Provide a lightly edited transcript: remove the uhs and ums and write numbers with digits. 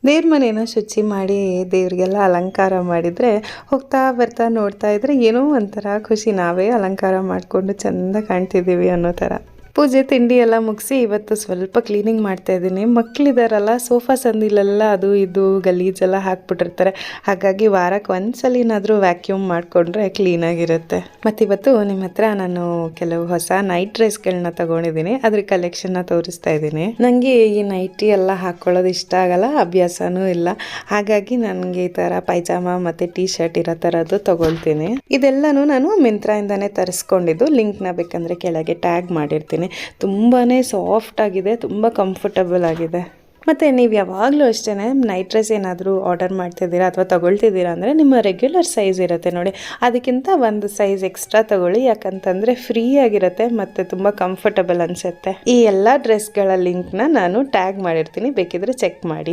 ದೇವ್ರ ಮನೇನ ಶುಚಿ ಮಾಡಿ ದೇವ್ರಿಗೆಲ್ಲ ಅಲಂಕಾರ ಮಾಡಿದರೆ ಹೋಗ್ತಾ ಬರ್ತಾ ನೋಡ್ತಾ ಇದ್ರೆ ಏನೋ ಒಂಥರ ಖುಷಿ, ನಾವೇ ಅಲಂಕಾರ ಮಾಡಿಕೊಂಡು ಚೆಂದ ಕಾಣ್ತಿದ್ದೀವಿ ಅನ್ನೋ ಥರ. ಪೂಜೆ ತಿಂಡಿ ಎಲ್ಲ ಮುಗಿಸಿ ಇವತ್ತು ಸ್ವಲ್ಪ ಕ್ಲೀನಿಂಗ್ ಮಾಡ್ತಾ ಇದ್ದೀನಿ. ಮಕ್ಕಳಿದಾರಲ್ಲ, ಸೋಫಾ ಸಂದಿಲೆಲ್ಲ ಅದು ಇದು ಗಲೀಜೆಲ್ಲ ಹಾಕ್ಬಿಟ್ಟಿರ್ತಾರೆ. ಹಾಗಾಗಿ ವಾರಕ್ಕೆ ಒಂದ್ಸಲಿನಾದರೂ ವ್ಯಾಕ್ಯೂಮ್ ಮಾಡಿಕೊಂಡ್ರೆ ಕ್ಲೀನಾಗಿರುತ್ತೆ. ಮತ್ತು ಇವತ್ತು ನಿಮ್ಮ ಹತ್ರ ನಾನು ಕೆಲವು ಹೊಸ ನೈಟ್ ಡ್ರೆಸ್ಗಳನ್ನ ತಗೊಂಡಿದ್ದೀನಿ, ಅದ್ರ ಕಲೆಕ್ಷನ್ನ ತೋರಿಸ್ತಾ ಇದ್ದೀನಿ. ನನಗೆ ಈ ನೈಟಿ ಎಲ್ಲ ಹಾಕ್ಕೊಳ್ಳೋದು ಇಷ್ಟ ಆಗಲ್ಲ, ಅಭ್ಯಾಸನೂ ಇಲ್ಲ. ಹಾಗಾಗಿ ನನಗೆ ಈ ಥರ ಪೈಜಾಮ ಮತ್ತು ಟೀ ಶರ್ಟ್ ಇರೋ ಥರದ್ದು ತಗೊಳ್ತೀನಿ. ಇದೆಲ್ಲನೂ ನಾನು ಮಿಂತ್ರಾಯಿಂದನೇ ತರಿಸ್ಕೊಂಡಿದ್ದು. ಲಿಂಕ್ನ ಬೇಕಂದರೆ ಕೆಳಗೆ ಟ್ಯಾಗ್ ಮಾಡಿರ್ತೀನಿ. ತುಂಬಾ ಸಾಫ್ಟ್ ಆಗಿದೆ, ತುಂಬ ಕಂಫರ್ಟಬಲ್ ಆಗಿದೆ. ಮತ್ತು ನೀವು ಯಾವಾಗಲೂ ಅಷ್ಟೇ ನೈಟ್ ಡ್ರೆಸ್ ಏನಾದರೂ ಆರ್ಡರ್ ಮಾಡ್ತಿದ್ದೀರಾ ಅಥವಾ ತೊಗೊಳ್ತಿದ್ದೀರಾ ಅಂದರೆ ನಿಮ್ಮ ರೆಗ್ಯುಲರ್ ಸೈಜ್ ಇರುತ್ತೆ ನೋಡಿ, ಅದಕ್ಕಿಂತ ಒಂದು ಸೈಜ್ ಎಕ್ಸ್ಟ್ರಾ ತೊಗೊಳ್ಳಿ. ಯಾಕಂತಂದರೆ ಫ್ರೀ ಆಗಿರುತ್ತೆ ಮತ್ತು ತುಂಬ ಕಂಫರ್ಟಬಲ್ ಅನಿಸುತ್ತೆ. ಈ ಎಲ್ಲ ಡ್ರೆಸ್ಗಳ ಲಿಂಕ್ನ ನಾನು ಟ್ಯಾಗ್ ಮಾಡಿರ್ತೀನಿ, ಬೇಕಿದ್ರೆ ಚೆಕ್ ಮಾಡಿ.